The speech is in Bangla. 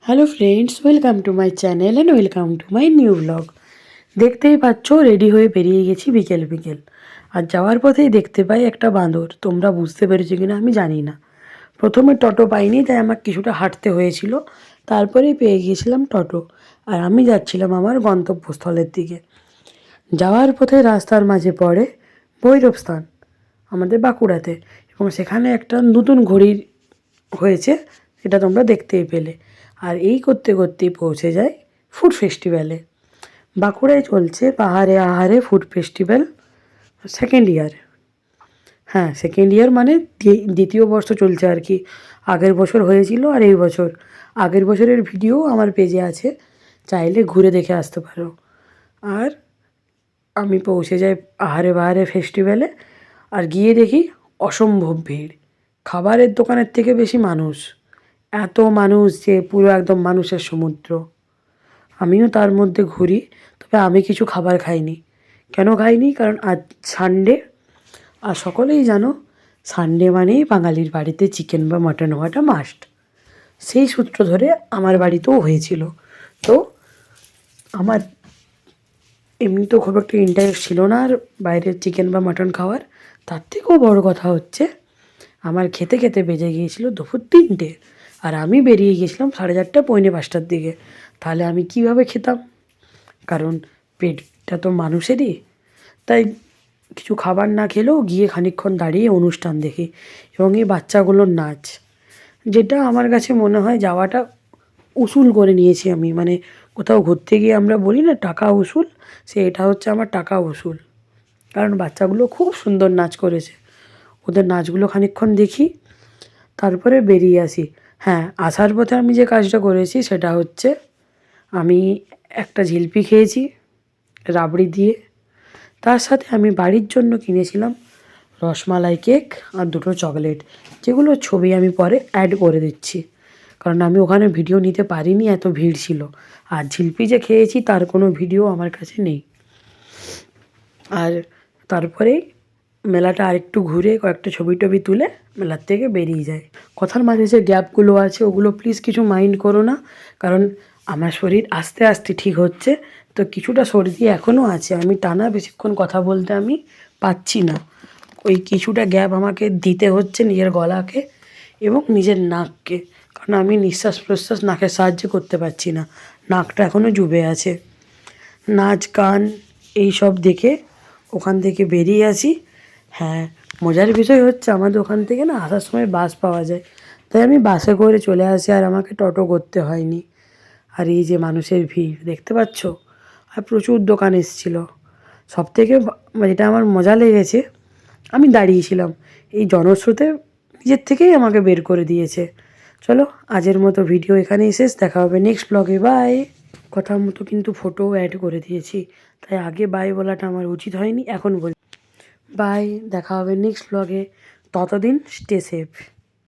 Hello friends, welcome to my channel and welcome to my new blog. দেখতেই পাচ্ছ রেডি হয়ে বেরিয়ে গেছি বিকেল বিকেল। আর যাওয়ার পথেই দেখতে পাই একটা বাঁদর। তোমরা বুঝতে পেরেছো কিনা আমি জানি না। প্রথমে টোটো পাইনি, তাই আমার কিছুটা হাঁটতে হয়েছিল। তারপরেই পেয়ে গিয়েছিলাম টোটো। আর আমি যাচ্ছিলাম আমার গন্তব্যস্থলের দিকে। যাওয়ার পথে রাস্তার মাঝে পড়ে ভৈরব স্থান, আমাদের বাঁকুড়াতে। এবং সেখানে একটা নতুন ঘড়ির হয়েছে, সেটা তোমরা দেখতেই পেলে। আর এই করতে করতেই পৌঁছে যায় ফুড ফেস্টিভ্যালে। বাঁকুড়ায় চলছে পাহাড়ে আহারে ফুড ফেস্টিভ্যাল সেকেন্ড ইয়ার। হ্যাঁ, সেকেন্ড ইয়ার মানে দ্বিতীয় বর্ষ চলছে আর কি। আগের বছর হয়েছিল আর এই বছর। আগের বছরের ভিডিও আমার পেজে আছে, চাইলে ঘুরে দেখে আসতে পারো। আর আমি পৌঁছে যাই আহারে বাহারে ফেস্টিভ্যালে। আর গিয়ে দেখি অসম্ভব ভিড়, খাবারের দোকানের থেকে বেশি মানুষ। এত মানুষ যে পুরো একদম মানুষের সমুদ্র। আমিও তার মধ্যে ঘুরি, তবে আমি কিছু খাবার খাইনি। কেন খাইনি? কারণ আজ সানডে। আর সকলেই জানো সানডে মানেই বাঙালির বাড়িতে চিকেন বা মাটন হওয়াটা মাস্ট। সেই সূত্র ধরে আমার বাড়িতেও হয়েছিল। তো আমার এমনি তো খুব একটা ইন্টারেস্ট ছিল না আর বাইরের চিকেন বা মাটন খাওয়ার। তার থেকেও বড় কথা হচ্ছে, আমার খেতে খেতে বেজে গিয়েছিল দুপুর 3টে। আর আমি বেরিয়ে গিয়েছিলাম 4:30 পৌনে 5টার দিকে। তাহলে আমি কিভাবে খেতাম? কারণ পেটটা তো মানুষেরই। তাই কিছু খাবার না খেলেও গিয়ে খানিকক্ষণ দাঁড়িয়ে অনুষ্ঠান দেখি এবং এই বাচ্চাগুলোর নাচ, যেটা আমার কাছে মনে হয় যাওয়াটা উসুল করে নিয়েছি আমি। মানে কোথাও ঘুরতে গিয়ে আমরা বলি না টাকা উসুল, এটা হচ্ছে আমার টাকা উসুল। কারণ বাচ্চাগুলো খুব সুন্দর নাচ করেছে। ওদের নাচগুলো খানিকক্ষণ দেখি, তারপরে বেরিয়ে আসি। হ্যাঁ, আসার পথে আমি যে কাজটা করেছি সেটা হচ্ছে, আমি একটা জিলিপি খেয়েছি রাবড়ি দিয়ে। তার সাথে আমি বাড়ির জন্য কিনেছিলাম রসমালাই কেক আর 2টো চকলেট, যেগুলো ছবি আমি পরে অ্যাড করে দিচ্ছি। কারণ আমি ওখানে ভিডিও নিতে পারিনি, এত ভিড় ছিল। আর জিলিপি যে খেয়েছি তার কোনো ভিডিও আমার কাছে নেই। আর তারপরেই মেলাটা আরেকটু ঘুরে কয়েকটা ছবি টবি তুলে মেলার থেকে বেরিয়ে যায়। কথার মাঝে যে গ্যাপগুলো আছে ওগুলো প্লিজ কিছু মাইন্ড করো না, কারণ আমার শরীর আস্তে আস্তে ঠিক হচ্ছে। তো কিছুটা সর্দি এখনও আছে, আমি টানা বেশিক্ষণ কথা বলতে আমি পাচ্ছি না। ওই কিছুটা গ্যাপ আমাকে দিতে হচ্ছে নিজের গলাকে এবং নিজের নাককে, কারণ আমি নিঃশ্বাস প্রশ্বাস নাকের সাহায্যে করতে পারছি না। নাকটা এখনও জুবে আছে। নাচ গান এইসব দেখে ওখান থেকে বেরিয়ে আসি। হ্যাঁ, মজার বিষয় হচ্ছে আমাদের ওখান থেকে না আসার সময় বাস পাওয়া যায়, তাই আমি বাসে করে চলে আসি আর আমাকে টোটো করতে হয়নি। আর এই যে মানুষের ভিড় দেখতে পাচ্ছ, আর প্রচুর দোকান এসেছিলো। সবথেকে যেটা আমার মজা লেগেছে, আমি দাঁড়িয়েছিলাম, এই জনস্রোতে নিজের থেকেই আমাকে বের করে দিয়েছে। চলো, আজের মতো ভিডিও এখানেই শেষ। দেখা হবে নেক্সট ব্লগে। বাই। কথা মতো কিন্তু ফটোও অ্যাড করে দিয়েছি, তাই আগে বাই বলাটা আমার উচিত হয়নি, এখন বলি বাই। দেখা হবে নেক্সট ব্লগে। ততদিন স্টে সেফ।